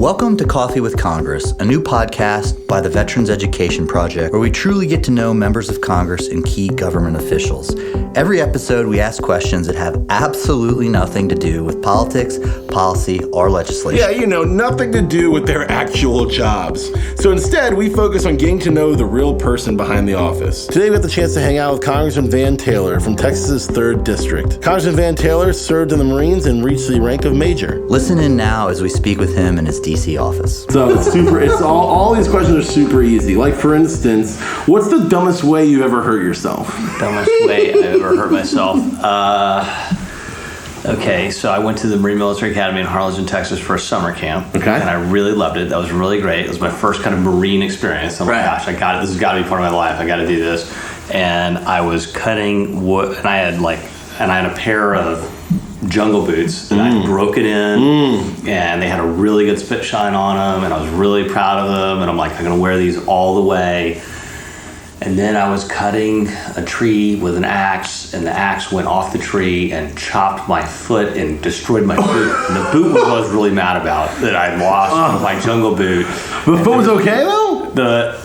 Welcome to Coffee with Congress, a new podcast by the Veterans Education Project, where we truly get to know members of Congress and key government officials. Every episode, we ask questions that have absolutely nothing to do with politics, policy, or legislation. Yeah, nothing to do with their actual jobs. So instead, we focus on getting to know the real person behind the office. Today, we have the chance to hang out with Congressman Van Taylor from Texas's 3rd District. Congressman Van Taylor served in the Marines and reached the rank of Major. Listen in now as we speak with him in his D.C. office. So it's all these questions are super easy. Like, for instance, what's the dumbest way you ever hurt yourself? Dumbest way I ever hurt myself? Okay, so I went to the Marine Military Academy in Harlingen, Texas for a summer camp. Okay. And I really loved it. That was really great. It was my first kind of Marine experience. I'm like, gosh, I got it. This has got to be part of my life. I got to do this. And I was cutting wood, and I had a pair of jungle boots that I broke it in, and they had a really good spit shine on them, and I was really proud of them, and I'm like, I'm gonna wear these all the way. And then I was cutting a tree with an axe, and the axe went off the tree and chopped my foot and destroyed my boot. And the boot was what I was really mad about, that I lost my jungle boot. The foot was okay though? The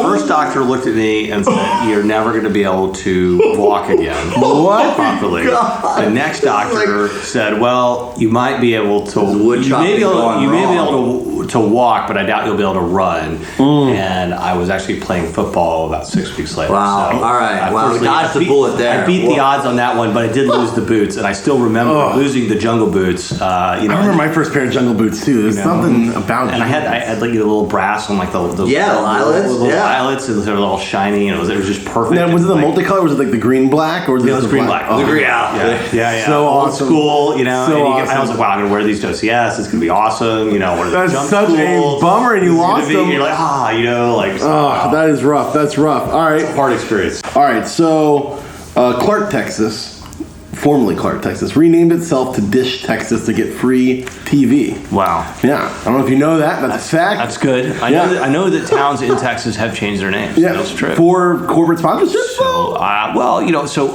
first doctor looked at me and said, "You're never going to be able to walk again." What? Properly. The next doctor said, "Well, you might be able to. You may be able to walk, but I doubt you'll be able to run." And I was actually playing football about 6 weeks later. Wow! So all right. Wow! Dodged the bullet there. I beat the odds on that one, but I did lose the boots, and I still remember losing the jungle boots. I remember my first pair of jungle boots too. There's something about and I had like a little brass on like the eyelets, eyelets, and they were all shiny, and it was just perfect. Now, was it the multicolor? Was it like the green black, or was it was green black? Oh, the green, yeah. So old awesome. School, So awesome. I was like, wow, I'm gonna wear these to OCS. It's gonna be awesome. That's such a bummer, and you lost them. You're like, that is rough. That's rough. All right, hard experience. All right, so Clark, Texas, formerly Clark, Texas, renamed itself to Dish, Texas to get free TV. Wow. Yeah, I don't know if you know that. That's a fact. That's good. I know that towns in Texas have changed their names. Yeah, that's true. For corporate sponsorship. So,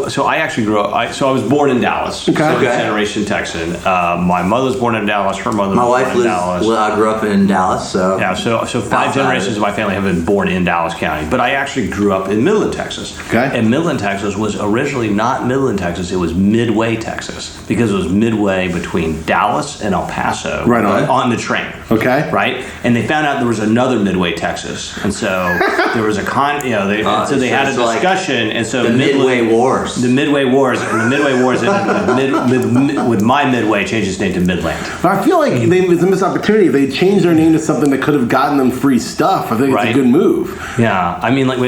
so I actually grew up. I was born in Dallas. Okay. Second generation Texan. My mother was born in Dallas. Her mother was born in Dallas. Well, I grew up in Dallas, so yeah. So 5 generations of my family have been born in Dallas County. But I actually grew up in Midland, Texas. Okay. And Midland, Texas was originally not Midland, Texas. It was Midway, Texas, because it was midway between Dallas and El Paso. Right on the train. Okay. Right. And they found out there was another Midway, Texas, and so there was a they had a discussion, and so the Midway Wars. The Midway Wars, and the Midway Wars with my Midway changed its name to Midland. But I feel like it's a missed opportunity. If they changed their name to something that could have gotten them free stuff, I think it's a good move. Yeah, I mean, like,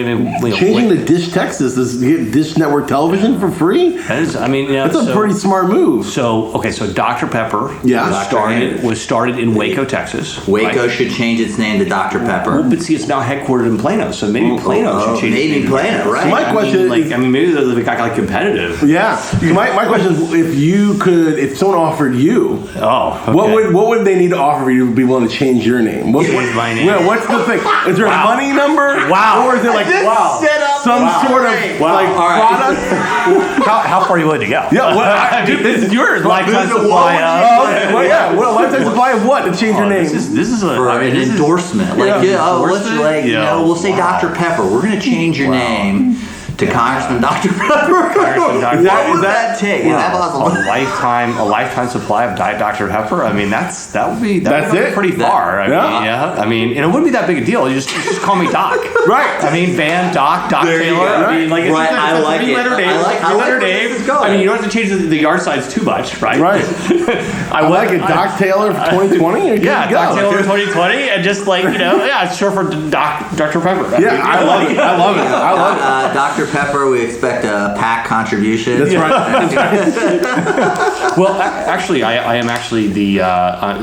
changing to Dish Texas is to get Dish Network television for free. That is, that's a pretty smart move. So Dr. Pepper was started in Waco, Texas. Waco should change its name to Dr. Pepper. Well, but see, it's now headquartered in Plano, so maybe Plano should change its name. Maybe Plano, right? So my question is, maybe they got like competitive. Yeah. My question is, if someone offered you, what would they need to offer you to be willing to change your name? What's my name? Yeah, what's the thing? Is there a money number? Wow. Or is it like some sort of product? How far are you willing to go? Yeah, this is yours. Lifetime supply of. Well, lifetime supply of what to change your name? This is an endorsement. We'll say Dr. Pepper. We're going to change your name to Congressman Dr. Pepper. What would that take? A lifetime supply of Diet Dr. Pepper. I mean, that would be pretty far. I mean, and it wouldn't be that big a deal. You just call me Doc. Right. I mean, Van, Doc Taylor. I mean, like, it's I like it. Three-letter name. I mean, you don't have to change the yard size too much, right? Right. I like it. Doc Taylor for 2020. Yeah, Doc Taylor 2020, and just it's short for Dr. Pepper. Yeah, I love it. I love it. Dr. Pepper, we expect a PAC contribution. That's right. Well, actually, I am actually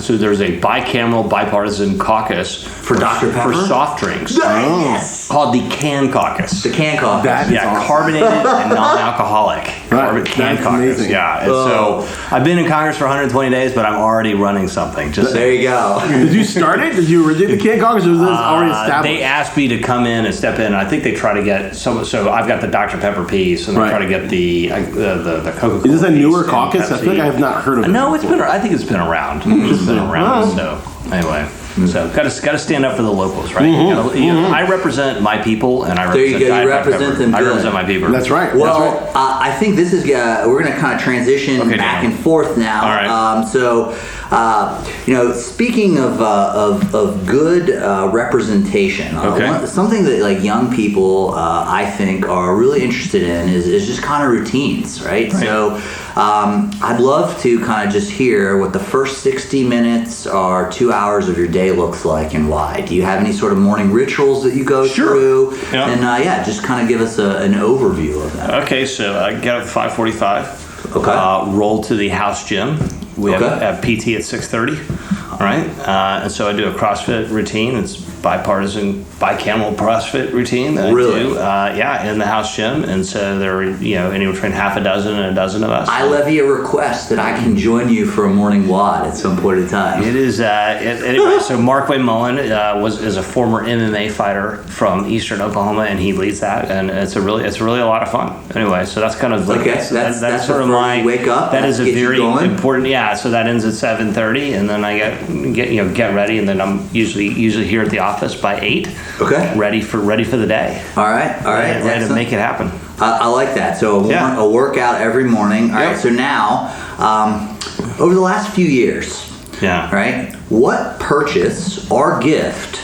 so there's a bicameral bipartisan caucus for Dr. Pepper for soft drinks. Yes. Called the Can Caucus. The Can Caucus. That is awesome. Carbonated and non-alcoholic. Can Caucus. Amazing. Yeah. And so I've been in Congress for 120 days, but I'm already running something. Just there you go. Did you start it? Did you originate the Can Caucus, or was this already established? They asked me to come in and step in. And I think they try to get so I've got the Dr. Pepper piece, and they try to get the Coca-Cola. Is this a newer caucus? I feel like I have not heard of it. No, I think it's been around. It's been around. So anyway. So got to stand up for the locals, right? I represent my people, and I represent. There you go. You represent them. I represent my people. That's right. Well, I think this is we're going to kind of transition back and forth now. All right. Speaking of good representation, something that like young people I think are really interested in is just kind of routines, right? So I'd love to kind of just hear what the first 60 minutes or 2 hours of your day looks like and why. Do you have any sort of morning rituals that you go through? Yeah. And just kind of give us an overview of that. Okay, so I get up at 5:45. Okay. Roll to the house gym. We have PT at 6:30. All right. And so I do a CrossFit routine. It's bicameral CrossFit routine that I do. In the house gym. And so there are, anywhere between half a dozen and a dozen of us. I levy a request that I can join you for a morning WOD at some point in time. It is, anyway, so Markway Mullen is a former MMA fighter from Eastern Oklahoma, and he leads that, and it's really a lot of fun. Anyway, so that's kind of that's sort of my wake up. That is a very important. Yeah, so that ends at 7:30, and then I get ready, and then I'm usually here at the office by 8. Okay. Ready for the day. All right. Ready to make it happen. I like that. So a workout every morning. All right. So now, over the last few years, right, what purchase or gift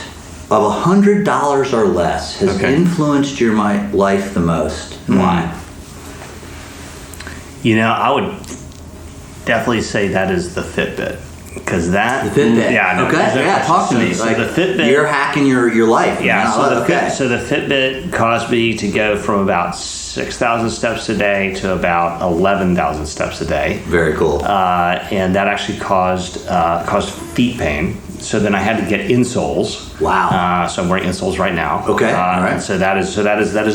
of $100 or less has influenced your life the most, and why? I would definitely say that is the Fitbit. Because the Fitbit. Talk to me. So like the Fitbit, you're hacking your life. Yeah. So the Fitbit caused me to go from about 6,000 steps a day to about 11,000 steps a day. Very cool. And that actually caused feet pain. So then I had to get insoles. Wow. So I'm wearing insoles right now. Okay. All right. So that is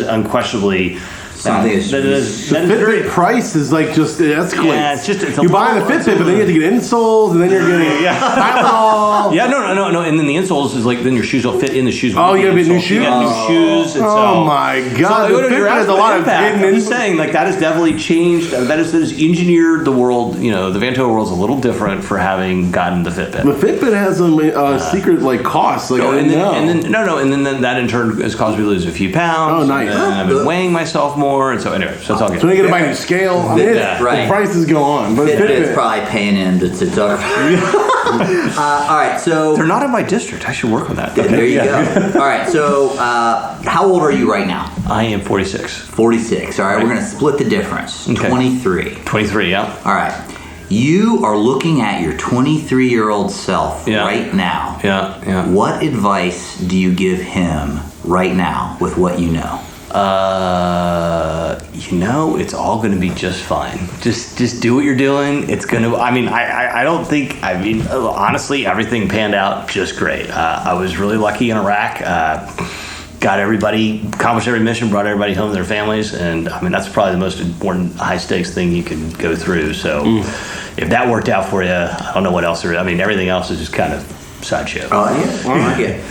unquestionally. Something Fitbit price is like just it escalates. Yeah, you're buying a Fitbit, but then you have to get insoles, and then you're getting Tylenol. Yeah, no. And then the insoles is like then your shoes will fit in the shoes. Oh, you gotta get new shoes. You get new shoes. Oh my God! So, the Fitbit has a lot of hidden. I'm just saying, like that has definitely changed. That has engineered the world. The Van Taylor world's a little different for having gotten the Fitbit. The Fitbit has some secret costs. And then that in turn has caused me to lose a few pounds. Oh, nice. And I've been weighing myself more. And so anyway, so it's all good. So they get to buy a new scale. The prices go on. But Fitbit's probably paying him to talk. All right, so they're not in my district. I should work on that. There you go. All right, so how old are you right now? I am 46. 46. All right, we're going to split the difference. Okay. 23. 23, yeah. All right. You are looking at your 23-year-old self right now. Yeah. What advice do you give him right now with what you know? It's all going to be just fine. Just do what you're doing. It's going to, I don't think, honestly, everything panned out just great. I was really lucky in Iraq. Got everybody, accomplished every mission, brought everybody home to their families. And that's probably the most important high stakes thing you can go through. So if that worked out for you, I don't know what else there is. Everything else is just kind of sideshow. Oh, yeah.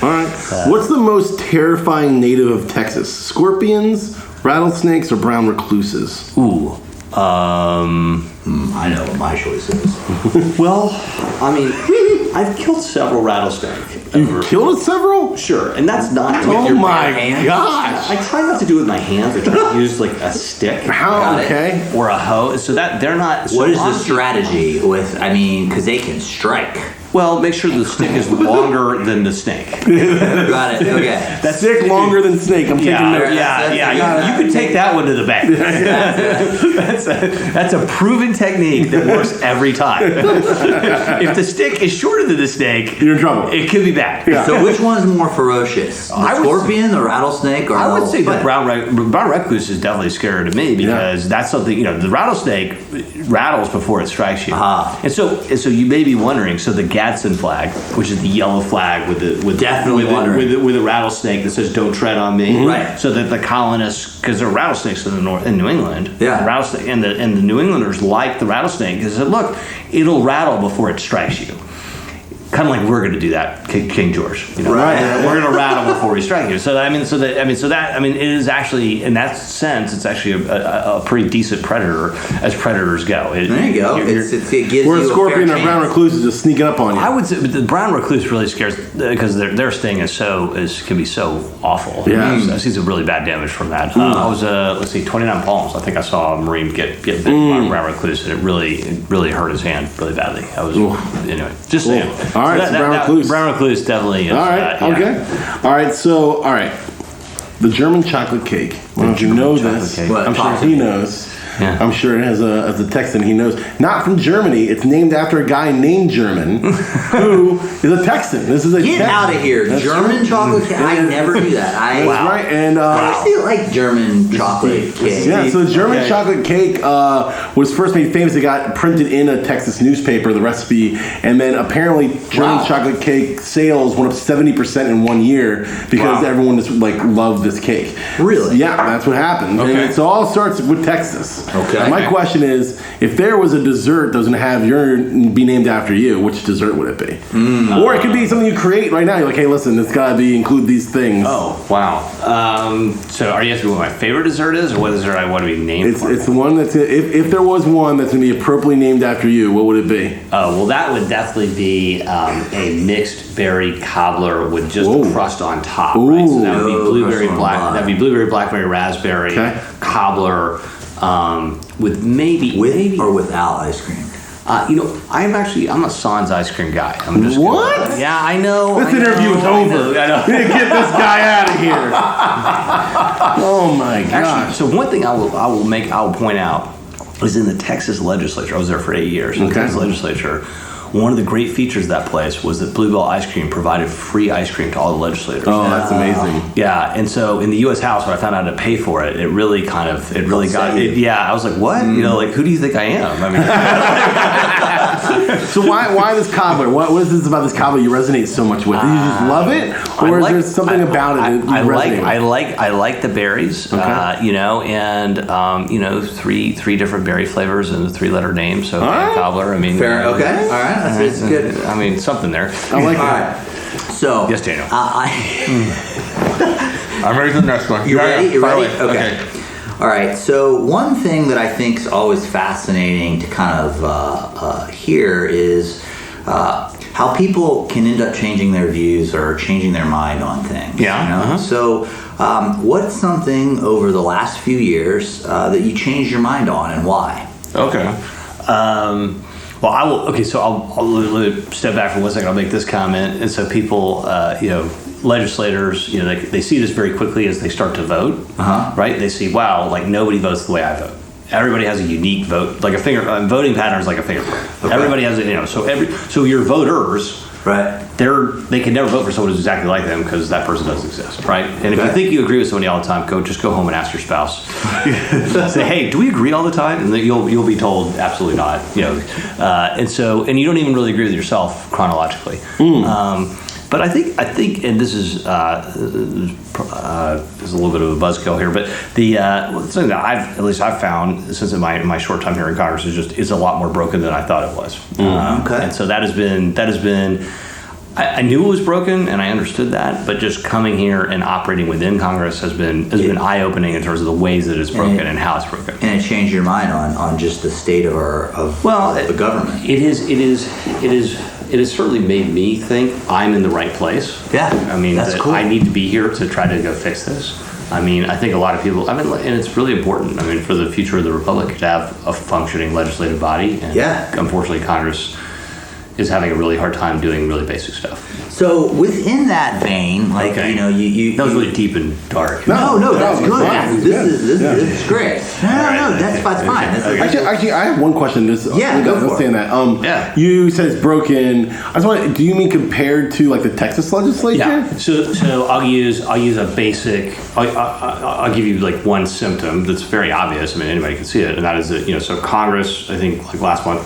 All right. What's the most terrifying native of Texas? Scorpions, rattlesnakes, or brown recluses? Ooh. I know what my choice is. Well, I've killed several rattlesnakes. You've killed several? Sure, and that's not with oh your my hands. gosh! I try not to do it with my hands. I try to use a stick. How? Okay. Or a hoe, so that they're not. What is the strategy with? Because they can strike. Well, make sure the stick is longer than the snake. Got it. Okay. That stick longer than snake. I'm taking notes. You could take that one to the bank. That's a proven technique that works every time. If the stick is shorter than the snake, you're in trouble. It could be bad. Yeah. So which one's more ferocious? The scorpion, the rattlesnake, or I would say the brown recluse is definitely scarier to me because that's something, the rattlesnake rattles before it strikes you. Uh-huh. And so you may be wondering, so the Gadsden flag, which is the yellow flag with the with a rattlesnake that says "Don't tread on me." Right. So that the colonists, because there are rattlesnakes in New England. Yeah. Rattlesnake, and the New Englanders liked the rattlesnake because said, "Look, it'll rattle before it strikes you." Kind of like we're going to do that, King George. You know? Right. We're going to rattle before we strike you. So it is actually, in that sense, it's actually a pretty decent predator as predators go. There you go. It gives Where you a scorpion a or brown recluse is just sneaking up on you. I would say, but the brown recluse really scares because their sting can be so awful. Yeah. I've seen some really bad damage from that. I was 29 Palms. I think I saw a Marine get bit by a brown recluse, and it really hurt his hand really badly. I was anyway, just saying. All right, so brown recluse. Brown recluse definitely is. All right, okay. All right, the German chocolate cake. I don't know if you know this. I'm sure he knows. Yeah. I'm sure as a Texan he knows. Not from Germany. It's named after a guy named German who is a Texan. This is a Get Texan. out of here. That's German true. chocolate cake. I never knew that. That's right. And I actually like German chocolate cake. yeah, so the German chocolate cake was first made famous. It got printed in a Texas newspaper, the recipe, and then apparently German chocolate cake sales went up 70% in 1 year because everyone just loved this cake. Really? Yeah, that's what happened. Okay. And it all starts with Texas. Okay. My question is, if there was a dessert that was going to be named after you, which dessert would it be? Or it could be something you create right now. You're like, hey, listen, it's got to include these things. Oh, wow. So are you asking what my favorite dessert is, or what dessert I want to be named for? It's the one that's if there was one that's going to be appropriately named after you, what would it be? Oh, well, that would definitely be a mixed berry cobbler with just a crust on top. Right? So that would be blueberry blackberry, raspberry cobbler. With maybe or without ice cream. I'm a sans ice cream guy. I'm just what? Yeah, I know. This interview is over. I know. Get this guy out of here. Oh my gosh. Actually, so one thing I will point out is in the Texas legislature. I was there for 8 years. In the Texas legislature, one of the great features of that place was that Bluebell Ice Cream provided free ice cream to all the legislators. Oh, that's amazing. Yeah, and so in the U.S. House, when I found out how to pay for it, it really got it. Yeah, I was like, what? Who do you think I am? I mean, so why this cobbler? What is this about this cobbler you resonate so much with? Do you just love it, or is there something about it that you resonate with? I like the berries. And three different berry flavors and a 3-letter name. So cobbler. I mean, fair. Okay. All right. That's good. I mean, something there. I like that. All right. So yes, Daniel. I'm ready for the next one. You ready? You ready? Okay. All right. So one thing that I think is always fascinating to kind of hear is how people can end up changing their views or changing their mind on things. Yeah. So what's something over the last few years that you changed your mind on, and why? Okay. Well, I will. Okay, so I'll step back for 1 second. I'll make this comment, and so people, legislators, they see this very quickly as they start to vote. Right? They see, wow, nobody votes the way I vote. Everybody has a unique vote, like voting pattern is like a fingerprint. Okay. Everybody has so your voters. Right. They can never vote for someone who's exactly like them because that person doesn't exist, right? And if you think you agree with somebody all the time, go home and ask your spouse. Say, hey, do we agree all the time? And then you'll be told absolutely not. And you don't even really agree with yourself chronologically. But I think, and this is a little bit of a buzzkill here, but something that I've found since my short time here in Congress is a lot more broken than I thought it was. And so that has been. I knew it was broken, and I understood that, but just coming here and operating within Congress has been eye-opening in terms of the ways that it's broken and how it's broken. And it changed your mind on just the state of the government. It has certainly made me think I'm in the right place. Yeah, I mean, that's cool. I need to be here to try to go fix this. I mean, I think a lot of people, and it's really important, for the future of the Republic to have a functioning legislative body. And unfortunately, Congress is having a really hard time doing really basic stuff. So within that vein, you that was really deep and dark. No, that's good. This is great. No, that's fine. Actually, I have one question. Go for it. That. You said it's broken. I was wondering, do you mean compared to the Texas legislature? Yeah. So I'll use a basic. I'll give you one symptom that's very obvious. Anybody can see it, and that is that so Congress. I think last month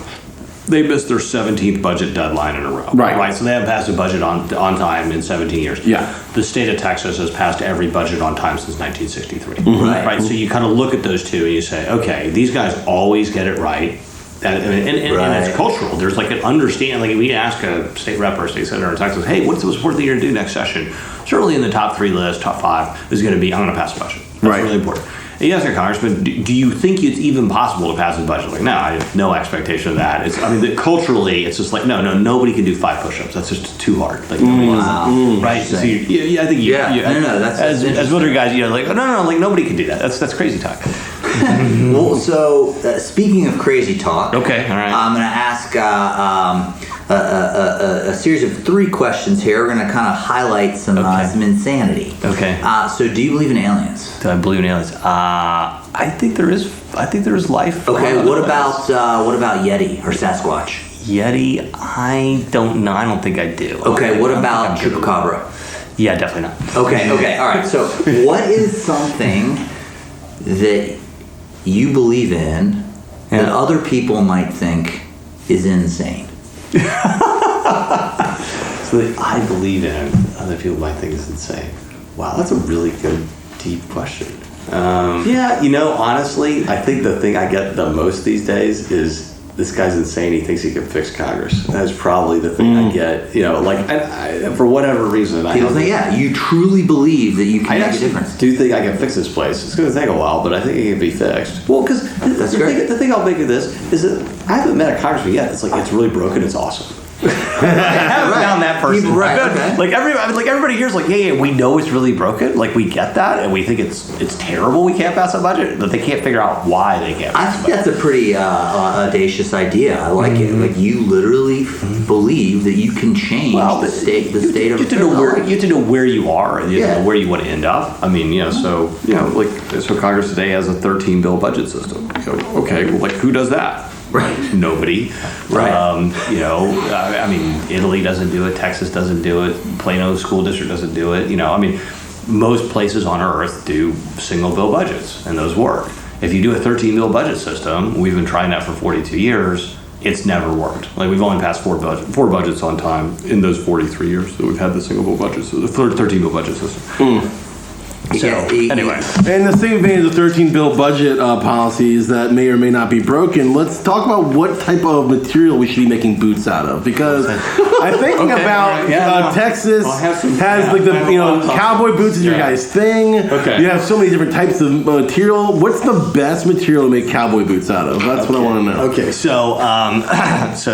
they missed their 17th budget deadline in a row. Right. So they haven't passed a budget on time in 17 years. Yeah. The state of Texas has passed every budget on time since 1963. Mm-hmm. Right. So you kind of look at those two and you say, okay, these guys always get it right. And it's cultural. There's like an understanding. Like we ask a state rep or a state senator in Texas, hey, what's the most important thing you're going to do next session? Certainly in the top 3 list, top 5 is going to be, I'm going to pass a budget. That's really important. And you ask a congressman, do you think it's even possible to pass a budget? Like, no, I have no expectation of that. Culturally, it's just like, no, nobody can do 5 push-ups. That's just too hard. Like, right? So I think as military guys, like, no, like nobody can do that. That's crazy talk. Well, so speaking of crazy talk, okay, all right. I'm going to ask a series of 3 questions here. We're going to kind of highlight some insanity. Okay. So, do you believe in aliens? Do I believe in aliens? I think there is life. Okay. What about Yeti or Sasquatch? Yeti, I don't know. I don't think I do. Okay. What about Chupacabra? Yeah, definitely not. Okay. All right. So, what is something that you believe in that other people might think is insane? So that I believe in, other people might think is insane. Wow, that's a really good, deep question. Honestly, I think the thing I get the most these days is this guy's insane. He thinks he can fix Congress. That's probably the thing I get. For whatever reason, people think, you truly believe that you can make a difference. Do think I can fix this place. It's going to take a while, but I think it can be fixed. Well, because the thing I'll make of this is that I haven't met a congressman yet. It's like it's really broken. It's awesome. I haven't found that person. Right. Okay. Like everybody here's like, yeah, we know it's really broken. Like we get that, and we think it's terrible. We can't pass a budget, but they can't figure out why they can't. I think that's a pretty audacious idea. I like it. Like you literally believe that you can change the state of. You have to know where you are, and you have to know where you want to end up. So Congress today has a 13-bill budget system. Okay, well, like who does that? Right. Nobody. Right. Italy doesn't do it. Texas doesn't do it. Plano School District doesn't do it. Most places on earth do single bill budgets, and those work. If you do a 13-bill budget system, we've been trying that for 42 years. It's never worked. Like we've only passed 4 budgets on time in those 43 years that we've had the single bill budget, so the 13-bill budget system. So, anyway. In the same vein as the 13-bill budget policies that may or may not be broken, let's talk about what type of material we should be making boots out of. Because I'm thinking about Texas has cowboy boots is your guys' thing. Okay. You have so many different types of material. What's the best material to make cowboy boots out of? That's what I want to know. Okay. So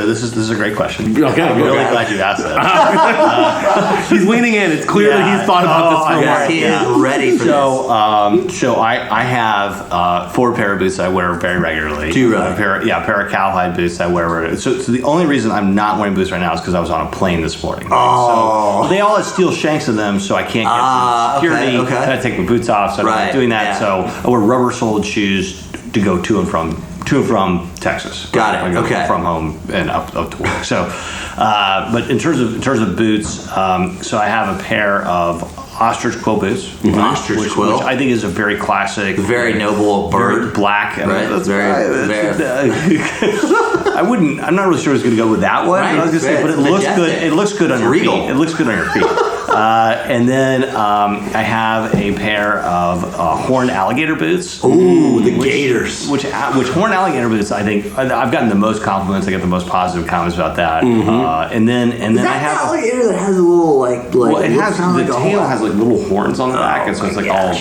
this is a great question. Okay. I'm really glad you asked that. He's leaning in. It's clear that he's thought about this for a while. He is ready. So I have 4 pair of boots I wear very regularly. 2 a pair of cowhide boots I wear. So the only reason I'm not wearing boots right now is because I was on a plane this morning. Oh. So they all have steel shanks in them, so I can't get security. Okay. I had to take my boots off, so I'm not doing that. Yeah. So I wear rubber-soled shoes to go to and from Texas. Got it. I go from home and up to work. So, but in terms of boots, so I have a pair of ostrich quill boots. Ostrich quill, which I think is a very classic, very noble bird, black. Right. That's very. I'm not really sure it's going to go with that one. Right. I was going to say, but it looks good. It looks good on your feet. It looks good on your feet. And then I have a pair of horned alligator boots. Ooh, the gators. Which horned alligator boots, I think I've gotten the most compliments. I get the most positive comments about that. And then I have alligator that has a little it has the tail has like little horns on the back, and so it's like all.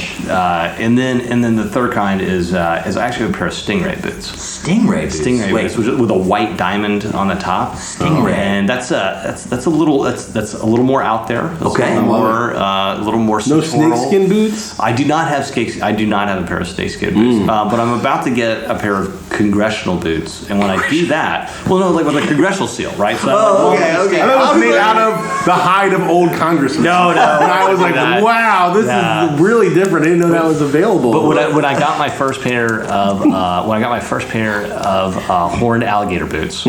And then the third kind is actually a pair of stingray boots. Stingray boots, with a white diamond on the top. Stingray, and that's a little more out there. Okay. A little more. No snakeskin boots. I do not have I do not have a pair of snakeskin boots, but I'm about to get a pair of congressional boots, and when I do that, like with a congressional seal, right? So okay. I thought it was made out of the hide of old congressmen. No. And I was like, wow, this is really different. I didn't know that was available. But when I got my first pair of horned alligator boots.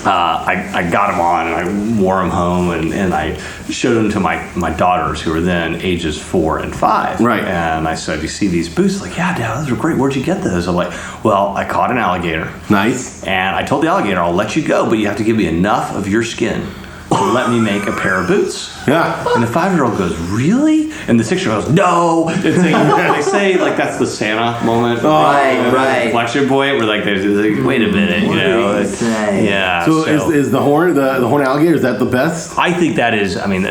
I got them on and I wore them home and I showed them to my daughters who were then ages 4 and 5. Right. And I said, "You see these boots?" Like, "Yeah, Dad, those are great. Where'd you get those?" I'm like, "Well, I caught an alligator." Nice. And I told the alligator, "I'll let you go, but you have to give me enough of your skin to let me make a pair of boots." Yeah. And the 5-year-old goes, "Really?" And the 6-year-old goes, "No." It's like, they say like that's the Santa moment. Right. Inflection point where like they're like, "Wait a minute," you know. Yeah. So is the horn alligator, is that the best? I think that is. I mean,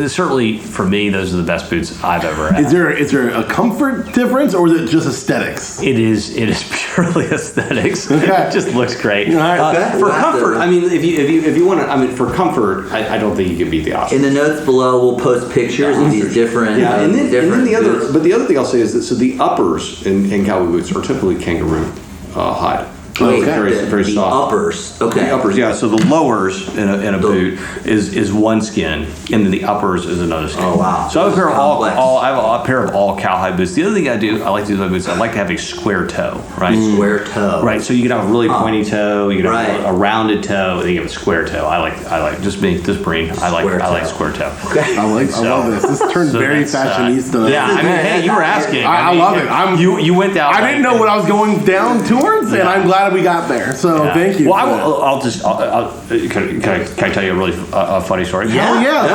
certainly for me, those are the best boots I've ever had. Is there a comfort difference, or is it just aesthetics? It is purely aesthetics. Okay. It just looks great. Right. For comfort, I mean, if you want to, I mean, for comfort, I don't think you can beat the Oscar. In the notes below, we'll post pictures of these different. And then the other, boots. but the other thing I'll say is that the uppers in cowboy boots are typically kangaroo hide. Wait, Very the soft. Uppers. Okay. The uppers, yeah. So the lowers in a boot is one skin, and then the uppers is another skin. Oh wow! So I have a pair of a pair of all cowhide boots. The other thing I like to do with my boots, I like to have a square toe, right? Square toe. Right. So you can have a really pointy toe, you can have a rounded toe, and then you have a square toe. I like just Breen. I like square toe. Okay. I love this. This turned very fashionista. Yeah. I mean, hey, you were asking. I love it. You went down. I didn't know what I was going down towards, and I'm glad we got there. So thank you. Well, can I tell you a really funny story? Yeah.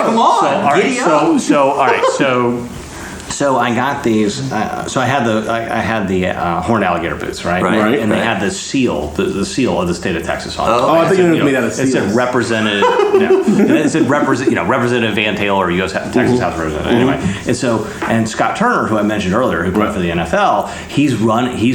Come on. So I got these. So I had the horned alligator boots, right? Right. And they had the seal, the seal of the state of Texas on it. Oh, I think it was made out of seals. It said represented. It said Representative Van Taylor, U.S. Texas House Representative. Anyway, and Scott Turner, who I mentioned earlier, who played for the NFL, he's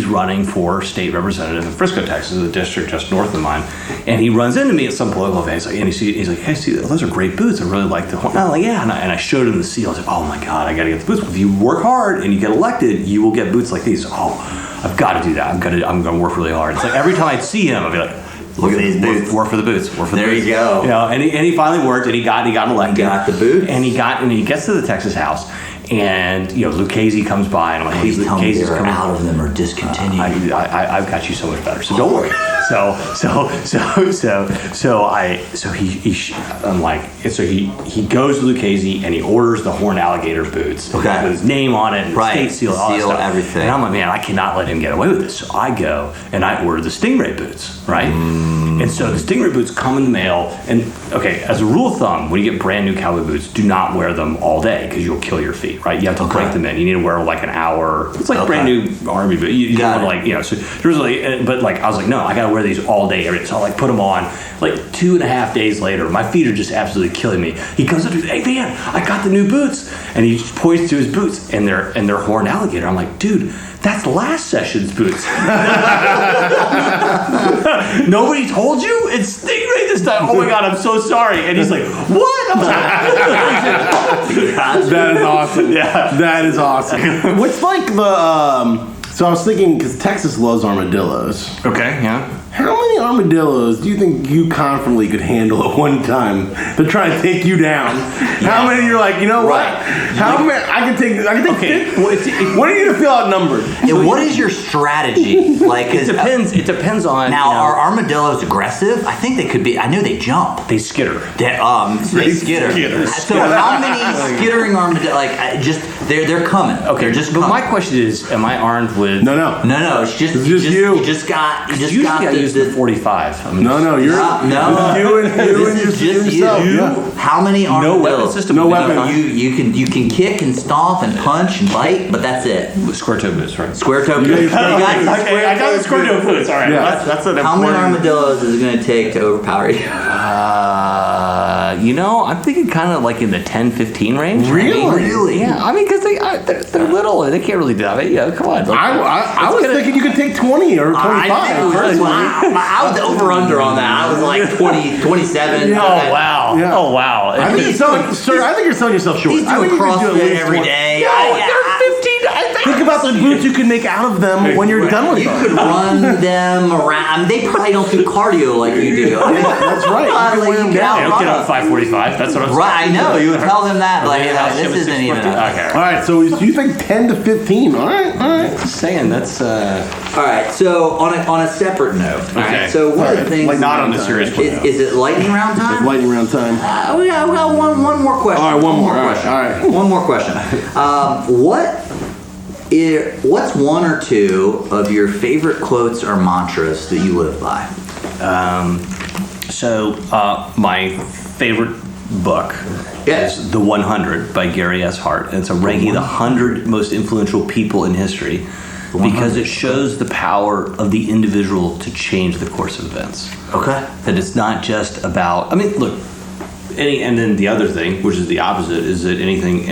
running for state representative in Frisco, Texas, a district just north of mine. And he runs into me at some political event. He's like, "Hey, see, those are great boots. I really like the horn." I'm like, "Yeah," and I showed him the seal. I was like, "Oh my God, I got to get the boots. If you work hard and you get elected, you will get boots like these." "Oh, I've got to do that. I'm going to work really hard." It's like every time I'd see him, I'd be like, "Look at these boots. Work for the boots. Work for the boots." There you go. You know, and he finally worked, and he got elected. He got the boots, and he gets to the Texas House, and Lucchese comes by, and I'm like, "Hey, Lucchese's coming out of them or discontinued." I've got you so much better, so don't worry. He goes to Lucchese and he orders the horned alligator boots. Okay. With his name on it, and state seal, all that stuff. Everything. And I'm like, man, I cannot let him get away with this. So I go and I order the Stingray boots, right? And so the Stingray boots come in the mail. And okay, as a rule of thumb, when you get brand new cowboy boots, do not wear them all day because you'll kill your feet, right? You have to break them in. You need to wear like an hour. It's like brand new Army boot. You don't want to so there's I was like, no, I got to wear these all day. So I like put them on. Like 2.5 days later, my feet are just absolutely killing me. He comes up to me, "Hey man, I got the new boots," and he points to his boots, and they're horned alligator. I'm like, "Dude, that's last session's boots." "Nobody told you? It's Stingray this time." "Oh my God, I'm so sorry." And he's like, "What?" I'm like, that is awesome. Yeah, that is awesome. What's like the so I was thinking, because Texas loves armadillos. Okay, yeah. How many armadillos do you think you confidently could handle at one time to try to take you down? How many you're like, you know what? How many? I can take. Okay. When are you gonna feel outnumbered? And what is your strategy? Like, it depends. It depends on. Now, are armadillos aggressive? I think they could be. I know they jump. They skitter. They skitter. So how many skittering armadillos? Like, they're coming. Okay, they're just. But coming. my question is, am I armed with? No. It's just you. You just got. The 45. You're you and yourself. You. How many armadillos? No weapon system. No weapon. You can kick and stomp and punch and bite, but that's it. Square toe boots, right? Square toe boots. I got the square toe boots. All right. Yeah. That's an How many armadillos is it going to take to overpower you? I'm thinking kind of like in the 10-15 range. Really? Yeah. I mean, because they're little. They can't really do it. Yeah, come on. I was thinking you could take 20 or 25. I was over under on that. I was like 20, 27. Oh wow! Yeah. Oh wow! I think you're selling yourself short. He's doing CrossFit every day. They're 15. Think about the boots you can make out of them when you're done with You them. could run them around. I mean, they probably don't do cardio like you do. I mean, That's right. You can wear them They down. don't get up at 5:45. That's what I'm saying. Right, I know. You would tell them that, like, this isn't even. Okay. All right, so you think 10 to 15? All right. Just saying that's. All right, so on a separate note. All right, Okay. so one of the things. Like not on the serious one. Is it lightning round time? Lightning round time. We got one more question. All right, one more. question. All right. One more question. What's one or two of your favorite quotes or mantras that you live by? My favorite book is The 100 by Gary S. Hart. And it's a ranking of the 100 most influential people in history because it shows the power of the individual to change the course of events. Okay. That it's not just about, I mean, look, and then the other thing, which is the opposite, is that anything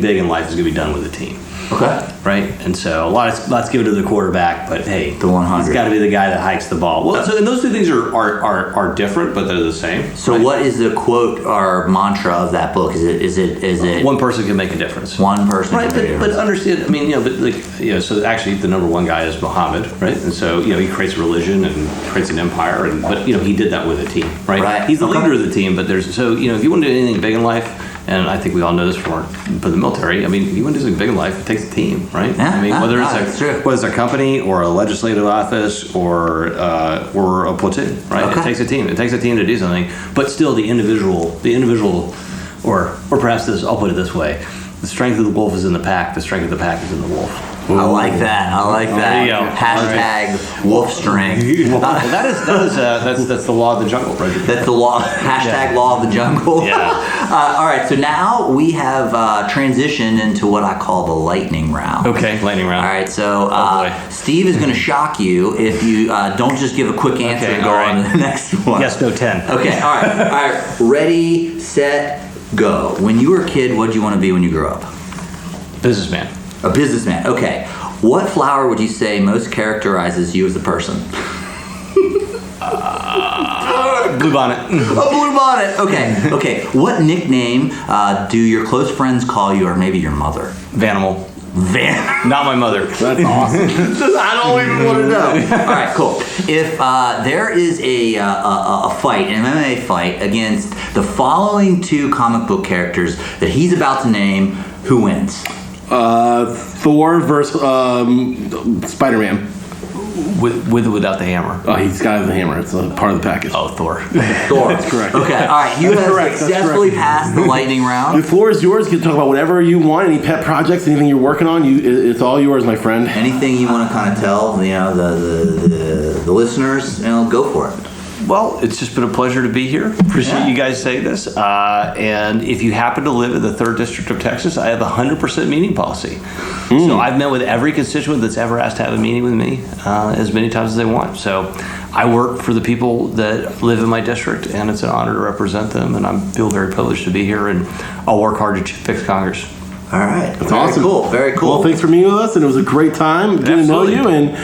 big in life is going to be done with a team. Okay. Right? And so let's give it to the quarterback, but hey, The 100. He's got to be the guy that hikes the ball. Well, so and those two things are different, but they're the same. So right? what is the quote or mantra of that book? Is it One person can make a difference. one person? Right, can make a but difference? understand. I mean, so actually, the number one guy is Muhammad, right? And so, he creates a religion and creates an empire, but he did that with a team, right? Right. He's the Okay. leader of the team, but if you want to do anything big in life, and I think we all know this from the military. I mean, if you want to do something big in life, it takes a team, right? Yeah, I mean, whether that's it's true. a company or a legislative office or a platoon, right? Okay. It takes a team. It takes a team to do something, but still, the individual, or perhaps I'll put it this way: the strength of the wolf is in the pack. The strength of the pack is in the wolf. I like that. There you go. Hashtag wolf strength. Well, that's the law of the jungle, right? That's the law. Hashtag law of the jungle. Yeah. All right. So now we have transitioned into what I call the lightning round. Okay, lightning round. All right. So boy. Steve is going to shock you if you don't just give a quick answer Okay, and go all on right. to the next one. Yes, no, 10. Okay. All right. All right. Ready, set, go. When you were a kid, what did you want to be when you grew up? Businessman. A businessman. Okay. What flower would you say most characterizes you as a person? Blue bonnet. A blue bonnet. Okay. What nickname do your close friends call you, or maybe your mother? Vanimal. Not my mother. That's awesome. I don't even want to know. All right, cool. If there is a fight, an MMA fight against the following two comic book characters that he's about to name, who wins? Thor versus Spider-Man. With or without the hammer. Oh, he's got the hammer. It's a part of the package. Oh, Thor. Thor. That's correct. Okay, all right. You have successfully passed the lightning round. The floor is yours. You can talk about whatever you want. Any pet projects, anything you're working on. It's all yours, my friend. Anything you want to kind of tell, the listeners, go for it. Well, it's just been a pleasure to be here. Appreciate you guys saying this. And if you happen to live in the 3rd District of Texas, I have a 100% meeting policy. So I've met with every constituent that's ever asked to have a meeting with me as many times as they want. So I work for the people that live in my district, and it's an honor to represent them. And I feel very privileged to be here, and I'll work hard to fix Congress. All right. That's awesome. Cool. Very cool. Well, thanks for meeting with us, and it was a great time getting to know you. And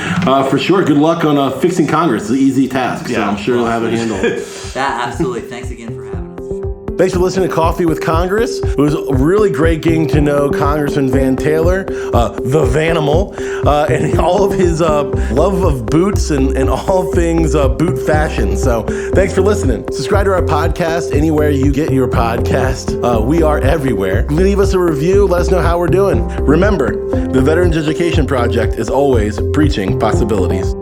for sure, good luck on fixing Congress. It's an easy task, so I'm sure you'll have it handled. Absolutely. Thanks again for having us. Thanks for listening to Coffee with Congress. It was really great getting to know Congressman Van Taylor, the Vanimal, and all of his love of boots and all things boot fashion. So thanks for listening. Subscribe to our podcast anywhere you get your podcast. We are everywhere. Leave us a review. Let us know how we're doing. Remember, the Veterans Education Project is always preaching possibilities.